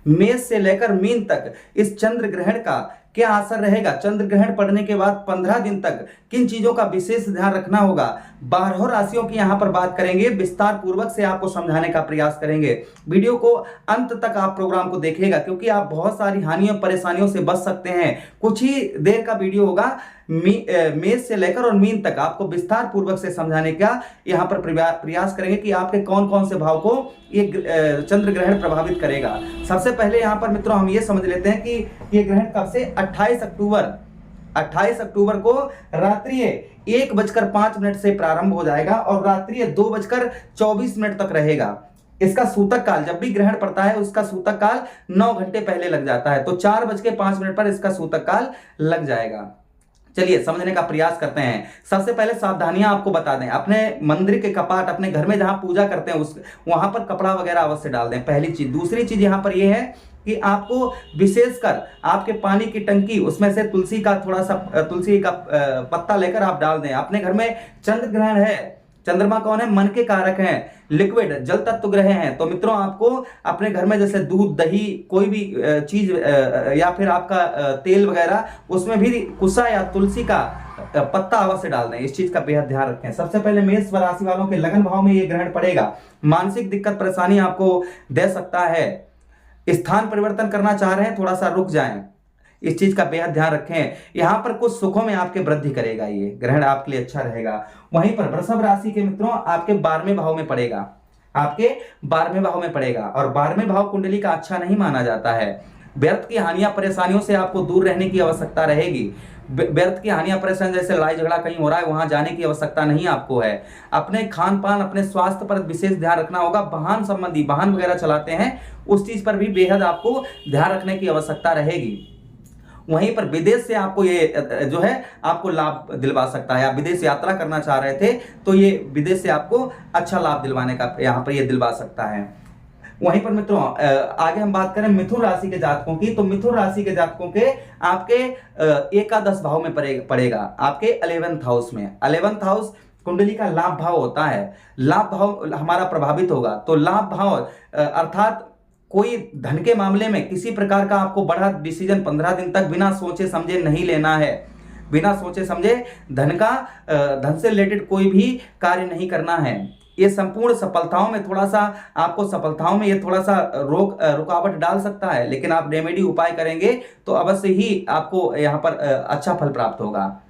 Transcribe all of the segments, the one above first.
मेष से लेकर मीन तक इस चंद्र ग्रहण का क्या असर रहेगा, चंद्र ग्रहण पड़ने के बाद 15 दिन तक किन चीजों का विशेष ध्यान रखना होगा, 12 राशियों की यहां पर बात करेंगे, विस्तार पूर्वक से आपको समझाने का प्रयास करेंगे। वीडियो को अंत तक आप प्रोग्राम को देखिएगा, क्योंकि आप बहुत सारी हानियों परेशानियों से बच सकते हैं। कुछ ही देर का वीडियो होगा, मेष से लेकर और मीन तक आपको विस्तार पूर्वक से समझाने का यहां पर प्रयास करेंगे कि आपके कौन कौन से भाव को ये चंद्र ग्रहण प्रभावित करेगा। सबसे पहले यहां पर मित्रों हम ये समझ लेते हैं कि ये ग्रहण कब से 28 अक्टूबर को रात्रि 1:05 से प्रारंभ हो जाएगा और रात्रि 2:24 तक रहेगा। इसका सूतक काल, जब भी ग्रहण पड़ता है उसका सूतक काल 9 घंटे पहले लग जाता है, तो 4:05 पर इसका सूतक काल लग जाएगा। चलिए समझने का प्रयास करते हैं। सबसे पहले सावधानियां आपको बता दें, अपने मंदिर के कपाट, अपने घर में जहां पूजा करते हैं उस वहां पर कपड़ा वगैरह अवश्य डाल दें, पहली चीज। दूसरी चीज यहां पर यह है कि आपको विशेषकर आपके पानी की टंकी, उसमें से तुलसी का थोड़ा सा तुलसी का पत्ता लेकर आप डाल दें। अपने घर में चंद्र ग्रहण है, चंद्रमा कौन है, मन के कारक हैं, लिक्विड जल तत्व ग्रह हैं, तो मित्रों आपको अपने घर में जैसे दूध, दही, कोई भी चीज या फिर आपका तेल वगैरह, उसमें भी कुसा या तुलसी का पत्ता अवश्य डाल दें। इस चीज का बेहद ध्यान रखें। सबसे पहले मेष राशि वालों के लगन भाव में ये ग्रहण पड़ेगा, मानसिक दिक्कत परेशानी आपको दे सकता है। स्थान परिवर्तन करना चाह रहे हैं, थोड़ा सा रुक जाएं, इस चीज का बेहद ध्यान रखें। यहां पर कुछ सुखों में आपके वृद्धि करेगा, ये ग्रहण आपके लिए अच्छा रहेगा। वहीं पर वृषभ राशि के मित्रों आपके 12वें भाव में पड़ेगा, आपके 12वें भाव में पड़ेगा और 12वें भाव कुंडली का अच्छा नहीं माना जाता है। व्यर्थ की हानियां परेशानियों से आपको दूर रहने की आवश्यकता रहेगी। व्यर्थ की हानियां परेशानी, जैसे लड़ाई झगड़ा कहीं हो रहा है, वहां जाने की आवश्यकता नहीं आपको है। अपने खान पान, अपने स्वास्थ्य पर विशेष ध्यान रखना होगा। वाहन संबंधी, वाहन वगैरह चलाते हैं, उस चीज पर भी बेहद आपको ध्यान रखने की आवश्यकता रहेगी। वहीं पर विदेश से आपको ये जो है आपको लाभ दिलवा सकता है। आप विदेश यात्रा करना चाह रहे थे तो ये विदेश से आपको अच्छा लाभ दिलवाने का यहाँ पर ये दिलवा सकता है। वहीं पर मित्रों आगे हम बात करें मिथुन राशि के जातकों की, तो मिथुन राशि के जातकों के आपके एकादश भाव में पड़ेगा, आपके 11th हाउस में। 11th हाउस कुंडली का लाभ भाव होता है, लाभ भाव हमारा प्रभावित होगा। तो लाभ भाव अर्थात कोई धन के मामले में किसी प्रकार का आपको बड़ा डिसीजन 15 दिन तक बिना सोचे समझे नहीं लेना है। बिना सोचे समझे धन से रिलेटेड कोई भी कार्य नहीं करना है। ये संपूर्ण सफलताओं में थोड़ा सा आपको सफलताओं में ये थोड़ा सा रुकावट डाल सकता है, लेकिन आप रेमेडी उपाय करेंगे तो अवश्य ही आपको यहाँ पर अच्छा फल प्राप्त होगा।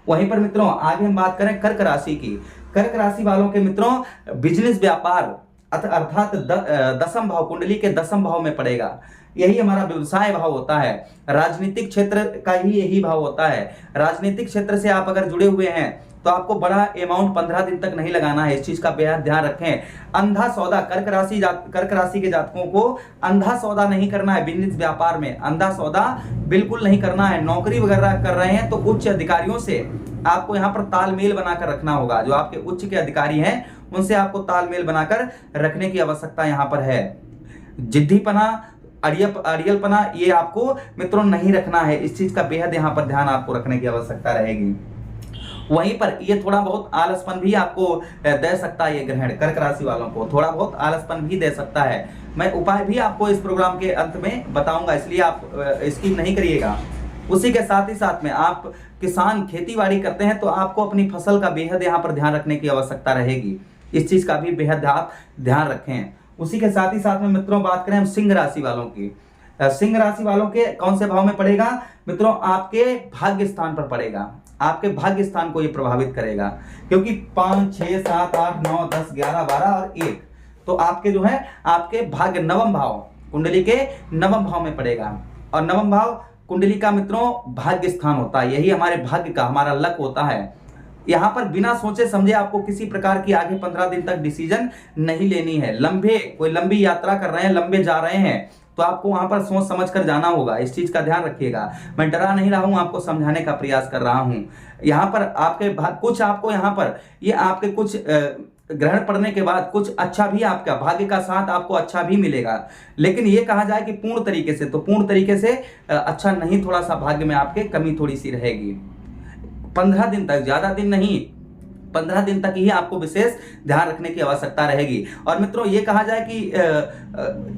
वहीं पर मित्रों आगे हम बात करें कर्क राशि की। कर्क राशि वालों के मित्रों बिजनेस व्यापार अर्थात 10वें भाव, कुंडली के 10वें भाव में पड़ेगा। यही हमारा व्यवसाय भाव होता है, राजनीतिक क्षेत्र का ही यही भाव होता है। राजनीतिक क्षेत्र से आप अगर जुड़े हुए हैं तो आपको बड़ा अमाउंट 15 दिन तक नहीं लगाना है, इस चीज का बेहद ध्यान रखें। अंधा सौदा, कर्क राशि के जातकों को अंधा सौदा नहीं करना है। बिजनेस व्यापार में अंधा सौदा बिल्कुल नहीं करना है। नौकरी वगैरह कर रहे हैं तो उच्च अधिकारियों से आपको यहाँ पर तालमेल बनाकर रखना होगा। जो आपके उच्च के अधिकारी हैं उनसे आपको तालमेल बनाकर रखने की आवश्यकता यहाँ पर है। जिद्दीपना, अड़ियलपना ये आपको मित्रों नहीं रखना है, इस चीज का बेहद यहाँ पर ध्यान आपको रखने की आवश्यकता रहेगी। वहीं पर ये थोड़ा बहुत आलसपन भी आपको दे सकता है, ये ग्रहण कर्क राशि वालों को थोड़ा बहुत आलसपन भी दे सकता है। मैं उपाय भी आपको इस प्रोग्राम के अंत में बताऊंगा, इसलिए आप स्किप नहीं करिएगा। उसी के साथ ही साथ में आप किसान खेती बाड़ी करते हैं तो आपको अपनी फसल का बेहद यहाँ पर ध्यान रखने की आवश्यकता रहेगी, इस चीज का भी बेहद आप ध्यान रखें। उसी के साथ ही साथ में मित्रों बात करें हम सिंह राशि वालों की। सिंह राशि वालों के कौन से भाव में पड़ेगा मित्रों, आपके भाग्य स्थान पर पड़ेगा। आपके भाग्य स्थान को ये प्रभावित करेगा, क्योंकि 5, 6, 7, 8, 9, 10, 11, 12 और 1 तो आपके जो है आपके भाग्य 9वें भाव, कुंडली के 9वें भाव में पड़ेगा। और 9वां भाव कुंडली का मित्रों भाग्य स्थान होता है, यही हमारे भाग्य का हमारा लक होता है। यहाँ पर बिना सोचे समझे आपको किसी प्रकार की आगे 15 दिन तक डिसीजन नहीं लेनी है। कोई लंबी यात्रा कर रहे हैं, लंबे जा रहे हैं तो आपको वहां पर सोच समझ कर जाना होगा, इस चीज का ध्यान रखिएगा। मैं डरा नहीं रहा हूं, आपको समझाने का प्रयास कर रहा हूं। यहाँ पर आपके कुछ आपको यहाँ पर ये आपके कुछ ग्रहण पड़ने के बाद कुछ अच्छा भी आपका भाग्य का साथ आपको अच्छा भी मिलेगा, लेकिन ये कहा जाए कि पूर्ण तरीके से अच्छा नहीं, थोड़ा सा भाग्य में आपके कमी थोड़ी सी रहेगी। 15 दिन तक, ज्यादा दिन नहीं, 15 दिन तक ही आपको विशेष ध्यान रखने की आवश्यकता रहेगी। और मित्रों ये कहा जाए कि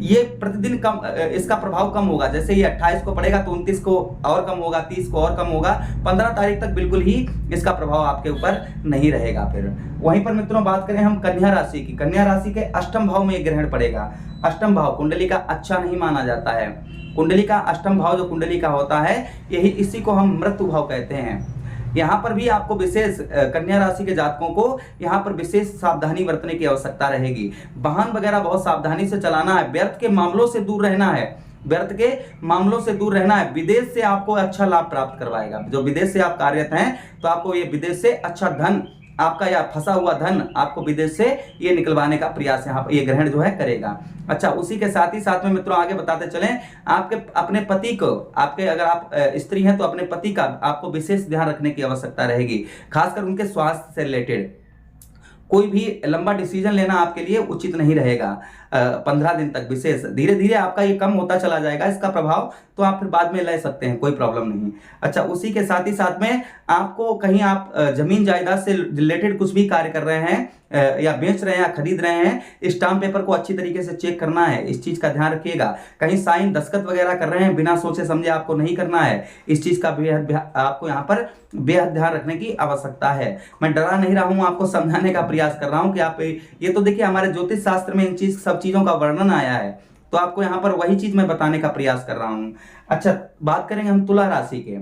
ये प्रतिदिन कम इसका प्रभाव कम होगा। जैसे ये 28 को पड़ेगा तो 29 को और कम होगा, 30 को और कम होगा, 15 तारीख तक बिल्कुल ही इसका प्रभाव आपके ऊपर नहीं रहेगा। फिर वहीं पर मित्रों बात करें हम कन्या राशि की। कन्या राशि के अष्टम भाव में ये ग्रहण पड़ेगा। अष्टम भाव कुंडली का अच्छा नहीं माना जाता है। कुंडली का अष्टम भाव जो कुंडली का होता है यही इसी को हम मृत्यु भाव कहते हैं। यहाँ पर भी आपको विशेष कन्या राशि के जातकों को यहाँ पर विशेष सावधानी बरतने की आवश्यकता रहेगी। वाहन वगैरह बहुत सावधानी से चलाना है। व्यर्थ के मामलों से दूर रहना है। व्यर्थ के मामलों से दूर रहना है। विदेश से आपको अच्छा लाभ प्राप्त करवाएगा। जो विदेश से आप कार्यरत हैं तो आपको ये विदेश से अच्छा धन, आपका या फंसा हुआ धन आपको विदेश से ये निकलवाने का प्रयास यहाँ पर ये ग्रहण जो है करेगा। अच्छा, उसी के साथ ही साथ में मित्रों आगे बताते चलें, आपके अपने पति को, आपके अगर आप स्त्री हैं तो अपने पति का आपको विशेष ध्यान रखने की आवश्यकता रहेगी। खासकर उनके स्वास्थ्य से रिलेटेड कोई भी लंबा डिसीजन लेना आपके लिए उचित नहीं रहेगा। 15 दिन तक विशेष, धीरे धीरे आपका ये कम होता चला जाएगा इसका प्रभाव, तो आप फिर बाद में ले सकते हैं, कोई प्रॉब्लम नहीं। अच्छा, उसी के साथ ही साथ में आपको कहीं आप जमीन जायदाद से रिलेटेड कुछ भी कार्य कर रहे हैं या बेच रहे हैं या खरीद रहे हैं, स्टाम्प पेपर को अच्छी तरीके से चेक करना है। इस चीज का ध्यान रखिएगा। कहीं साइन दस्तखत वगैरह कर रहे हैं, बिना सोचे समझे आपको नहीं करना है। इस चीज का बेहद आपको यहाँ पर बेहद ध्यान रखने की आवश्यकता है। मैं डरा नहीं रहा हूं, आपको समझाने का प्रयास कर रहा हूं कि आप ये तो देखिए हमारे ज्योतिष शास्त्र में इन सब चीजों का वर्णन आया है, तो आपको यहाँ पर वही चीज मैं बताने का प्रयास कर रहा हूं। अच्छा, बात करेंगे हम तुला राशि के।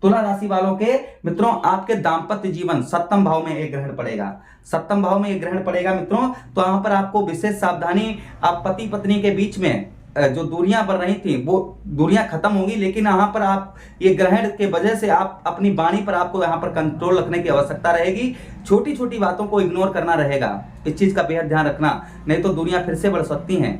तुला राशि वालों के मित्रों आपके दाम्पत्य जीवन सप्तम भाव में एक ग्रहण पड़ेगा। सप्तम भाव में एक ग्रहण पड़ेगा मित्रों, तो यहाँ पर आपको विशेष सावधानी, आप पति पत्नी के बीच में जो दूरियां बढ़ रही थी वो दूरियां खत्म होंगी। लेकिन यहाँ पर आप ये ग्रहण के वजह से आप अपनी वाणी पर आपको यहाँ पर कंट्रोल रखने की आवश्यकता रहेगी। छोटी छोटी बातों को इग्नोर करना रहेगा। इस चीज का बेहद ध्यान रखना, नहीं तो दूरियां फिर से बढ़ सकती हैं।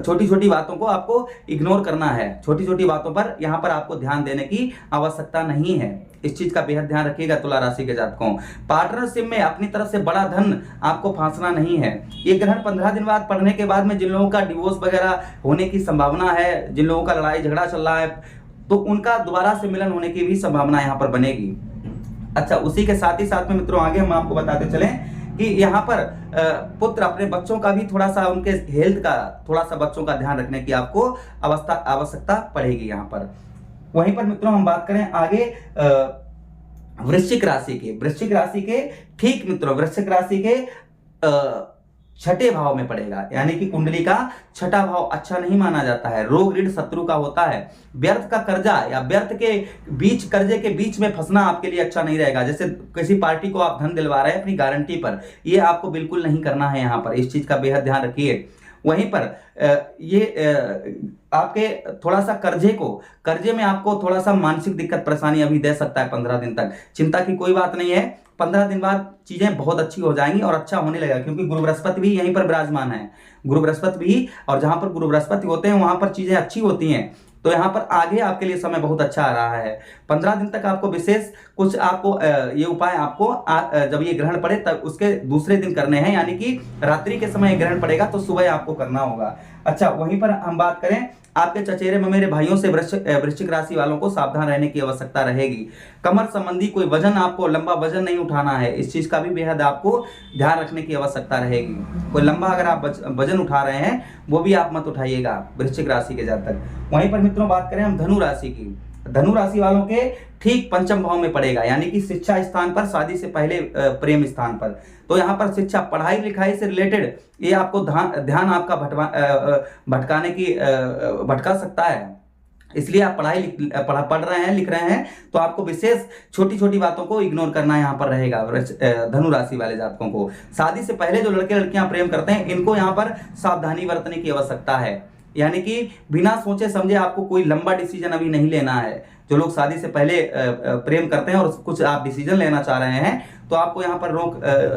छोटी छोटी बातों को आपको इग्नोर करना है। छोटी छोटी बातों पर यहाँ पर आपको ध्यान देने की आवश्यकता नहीं है। इस चीज का बेहद ध्यान रखिएगा तुला राशि के जातकों। पार्टनरशिप में अपनी तरफ से बड़ा धन आपको फांसना नहीं है। ये ग्रहण 15 दिन बाद पड़ने के बाद में जिन लोगों का डिवोर्स वगैरह होने की संभावना है, जिन लोगों का लड़ाई झगड़ा चल रहा है, तो उनका दोबारा से मिलन होने की भी संभावना यहाँ पर बनेगी। अच्छा, उसी के साथ ही साथ में मित्रों आगे हम आपको बताते चलें कि यहाँ पर पुत्र अपने बच्चों का भी थोड़ा सा, उनके हेल्थ का थोड़ा सा बच्चों का ध्यान रखने की आपको आवश्यकता पड़ेगी यहाँ पर। वहीं पर मित्रों हम बात करें आगे वृश्चिक राशि के। वृश्चिक राशि के ठीक मित्रों, वृश्चिक राशि के छठे भाव में पड़ेगा, यानी कि कुंडली का छठा भाव अच्छा नहीं माना जाता है। रोग ऋण शत्रु का होता है। व्यर्थ का कर्जा या व्यर्थ के बीच, कर्जे के बीच में फंसना आपके लिए अच्छा नहीं रहेगा। जैसे किसी पार्टी को आप धन दिलवा रहे हैं अपनी गारंटी पर, ये आपको बिल्कुल नहीं करना है। यहाँ पर इस चीज का बेहद ध्यान रखिए। वहीं पर आपके थोड़ा सा कर्जे में आपको थोड़ा सा मानसिक दिक्कत परेशानी अभी दे सकता है 15 दिन तक। चिंता की कोई बात नहीं है, 15 दिन बाद चीजें बहुत अच्छी हो जाएंगी और अच्छा होने लगेगा, क्योंकि गुरु बृहस्पति भी यहीं पर विराजमान है। गुरु बृहस्पति भी, और जहां पर गुरु बृहस्पति होते हैं वहां पर चीजें अच्छी होती हैं। तो यहाँ पर आगे आपके लिए समय बहुत अच्छा आ रहा है। 15 दिन तक आपको विशेष कुछ आपको ये उपाय आपको जब ये ग्रहण पड़े तब उसके दूसरे दिन करने हैं, यानी कि रात्रि के समय ग्रहण पड़ेगा तो सुबह आपको करना होगा। अच्छा, वहीं पर हम बात करें आपके चचेरे में मेरे भाइयों से वृश्चिक राशि वालों को सावधान रहने की आवश्यकता रहेगी। कमर संबंधी कोई वजन, आपको लंबा वजन नहीं उठाना है। इस चीज का भी बेहद आपको ध्यान रखने की आवश्यकता रहेगी। कोई लंबा अगर आप वजन उठा रहे हैं वो भी आप मत उठाइएगा वृश्चिक राशि के जातक। वहीं पर मित्रों बात करें हम धनु राशि की। धनु राशि वालों के ठीक पंचम भाव में पड़ेगा, यानी कि शिक्षा स्थान पर, शादी से पहले प्रेम स्थान पर। तो यहाँ पर शिक्षा, पढ़ाई लिखाई से रिलेटेड ये आपको ध्यान आपका भटका सकता है। इसलिए आप पढ़ रहे हैं, लिख रहे हैं, तो आपको विशेष छोटी छोटी बातों को इग्नोर करना यहाँ पर रहेगा धनु राशि वाले जातकों को। शादी से पहले जो लड़के लड़कियां प्रेम करते हैं, इनको यहाँ पर सावधानी बरतने की आवश्यकता है। यानी कि बिना सोचे समझे आपको कोई लंबा डिसीजन अभी नहीं लेना है। जो लोग शादी से पहले प्रेम करते हैं और कुछ आप डिसीजन लेना चाह रहे हैं, तो आपको यहाँ पर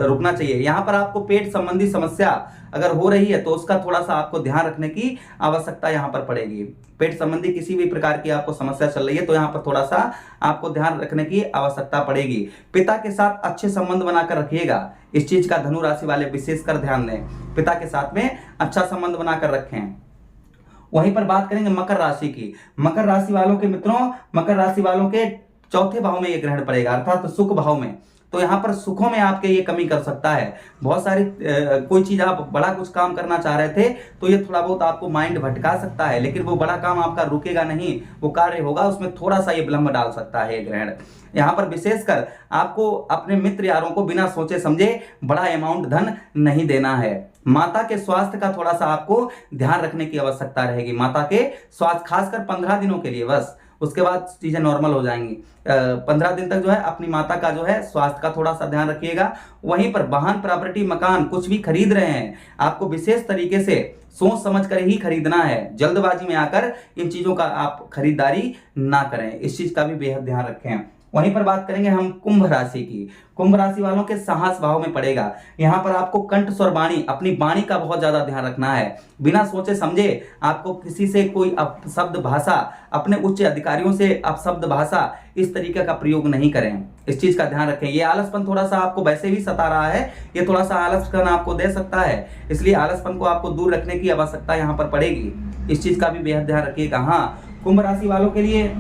रुकना चाहिए। यहाँ पर आपको पेट संबंधी समस्या अगर हो रही है तो उसका थोड़ा सा आपको ध्यान रखने की आवश्यकता यहाँ पर पड़ेगी। पेट संबंधी किसी भी प्रकार की आपको समस्या चल रही है तो यहाँ पर थोड़ा सा आपको ध्यान रखने की आवश्यकता पड़ेगी। पिता के साथ अच्छे संबंध बनाकर रखिएगा। इस चीज का धनु राशि वाले विशेषकर ध्यान दें, पिता के साथ में अच्छा संबंध बनाकर रखें। वहीं पर बात करेंगे मकर राशि की। मकर राशि वालों के मित्रों, मकर राशि वालों के चौथे भाव में यह ग्रहण पड़ेगा, अर्थात सुख भाव में। तो यहाँ पर सुखों में आपके ये कमी कर सकता है। बहुत सारी कोई चीज आप बड़ा कुछ काम करना चाह रहे थे तो ये थोड़ा बहुत आपको माइंड भटका सकता है, लेकिन वो बड़ा काम आपका रुकेगा नहीं, वो कार्य होगा, उसमें थोड़ा सा ये विलंब डाल सकता है ये ग्रहण। यहाँ पर विशेषकर आपको अपने मित्र यारों को बिना सोचे समझे बड़ा अमाउंट धन नहीं देना है। माता के स्वास्थ्य का थोड़ा सा आपको ध्यान रखने की आवश्यकता रहेगी। माता के स्वास्थ्य खासकर 15 दिनों के लिए बस, उसके बाद चीजें नॉर्मल हो जाएंगी। 15 दिन तक जो है अपनी माता का जो है स्वास्थ्य का थोड़ा सा ध्यान रखिएगा। वहीं पर वाहन, प्रॉपर्टी, मकान कुछ भी खरीद रहे हैं, आपको विशेष तरीके से सोच समझ कर ही खरीदना है। जल्दबाजी में आकर इन चीजों का आप खरीदारी ना करें, इस चीज का भी बेहद ध्यान रखें। वहीं पर बात करेंगे हम कुंभ राशि की। कुंभ राशि वालों के साहस भाव में पड़ेगा। यहाँ पर आपको कंठ स्वर वाणी, अपनी वाणी का बहुत ज्यादा ध्यान रखना है। बिना सोचे समझे आपको किसी से कोई अपशब्द भाषा, अपने उच्च अधिकारियों से अपशब्द भाषा, इस तरीके का प्रयोग नहीं करें, इस चीज का ध्यान रखें। ये आलसपन थोड़ा सा आपको वैसे भी सता रहा है, ये थोड़ा सा आलसपन आपको दे सकता है, इसलिए आलसपन को आपको दूर रखने की आवश्यकता यहाँ पर पड़ेगी। इस चीज का भी बेहद ध्यान रखिएगा। हाँ, कुंभ राशि वालों के लिए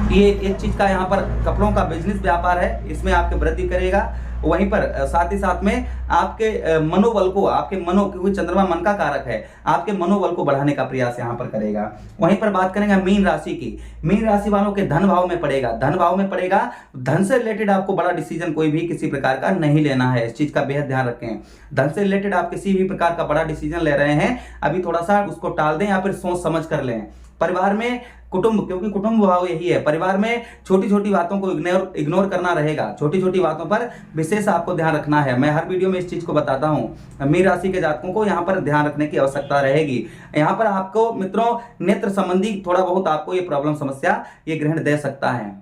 ये एक चीज का यहाँ पर कपड़ों का बिजनेस व्यापार है, इसमें आपके वृद्धि करेगा। वहीं पर साथ ही साथ में आपके मनोबल को, आपके क्योंकि चंद्रमा मन का कारक है, आपके मनोबल को बढ़ाने का प्रयास यहाँ पर करेगा। वहीं पर बात करेंगे मीन राशि की। मीन राशि वालों के धन भाव में पड़ेगा। धन भाव में पड़ेगा, धन से रिलेटेड आपको बड़ा डिसीजन कोई भी किसी प्रकार का नहीं लेना है, इस चीज का बेहद ध्यान रखें। धन से रिलेटेड आप किसी भी प्रकार का बड़ा डिसीजन ले रहे हैं, अभी थोड़ा सा उसको टाल दें या फिर सोच समझ कर लें। परिवार में कुटुंब, क्योंकि कुटुंब भाव यही है, परिवार में छोटी छोटी बातों को इग्नोर करना रहेगा। छोटी छोटी बातों पर विशेष आपको ध्यान रखना है। मैं हर वीडियो में इस चीज को बताता हूं। मीन राशि के जातकों को यहाँ पर ध्यान रखने की आवश्यकता रहेगी। यहाँ पर आपको मित्रों नेत्र संबंधी थोड़ा बहुत आपको ये प्रॉब्लम, समस्या ये ग्रहण दे सकता है।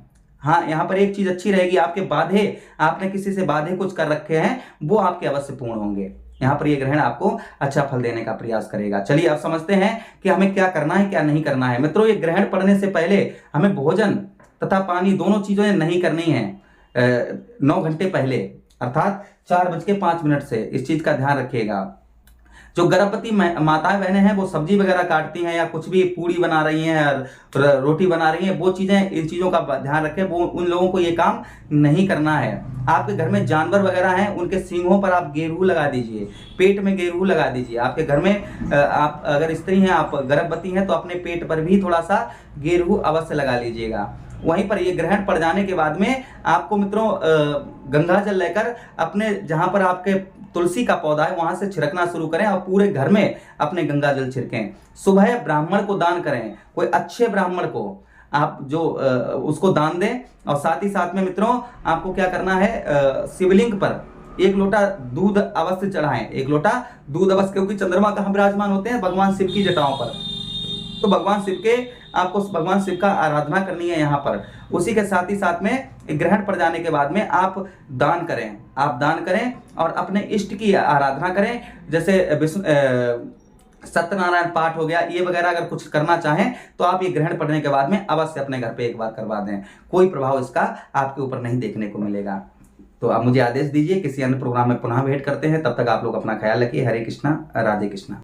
हाँ, यहाँ पर एक चीज अच्छी रहेगी, आपके बाधे, आपने किसी से बाधे कुछ कर रखे हैं, वो आपके अवश्य पूर्ण होंगे। यहाँ पर ये ग्रहण आपको अच्छा फल देने का प्रयास करेगा। चलिए अब समझते हैं कि हमें क्या करना है, क्या नहीं करना है। मित्रों, ये ग्रहण पड़ने से पहले हमें भोजन तथा पानी दोनों चीजें नहीं करनी है 9 घंटे पहले, अर्थात 4:05 से। इस चीज का ध्यान रखिएगा। जो गर्भवती माताएं बहनें हैं वो सब्जी वगैरह काटती हैं या कुछ भी पूड़ी बना रही हैं, रोटी बना रही हैं, वो चीजें, इन चीजों का ध्यान रखें। वो उन लोगों को ये काम नहीं करना है। आपके घर में जानवर वगैरह हैं, उनके सींगों पर आप गेरू लगा दीजिए, पेट में गेरू लगा दीजिए। आपके घर में आप अगर स्त्री हैं, आप गर्भवती हैं, तो अपने पेट पर भी थोड़ा सा गेरू अवश्य लगा लीजिएगा। वहीं पर ये ग्रहण पड़ जाने के बाद में आपको मित्रों गंगा जल लेकर अपने जहां पर आपके तुलसी का पौधा है वहां से छिड़कना शुरू करें और पूरे घर में अपने गंगा जल छिड़कें। सुबह ब्राह्मण को दान करें, कोई अच्छे ब्राह्मण को आप जो उसको दान दें। और साथ ही साथ में मित्रों आपको क्या करना है, शिवलिंग पर 1 लोटा दूध अवश्य चढ़ाएं। 1 लोटा दूध अवश्य, क्योंकि चंद्रमा कहाँ विराजमान होते हैं, भगवान शिव की जटाओं पर, तो भगवान शिव के आपको भगवान शिव का आराधना करनी है यहाँ पर। उसी के साथ ही साथ में ग्रहण पड़ जाने के बाद में आप दान करें, आप दान करें और अपने इष्ट की आराधना करें। जैसे सत्यनारायण पाठ हो गया, ये वगैरह अगर कुछ करना चाहें तो आप ये ग्रहण पड़ने के बाद में अवश्य अपने घर पे एक बार करवा दें। कोई प्रभाव इसका आपके ऊपर नहीं देखने को मिलेगा। तो आप मुझे आदेश दीजिए, किसी अन्य प्रोग्राम में पुनः भेंट करते हैं। तब तक आप लोग अपना ख्याल रखिए। हरे कृष्णा, राधे कृष्णा।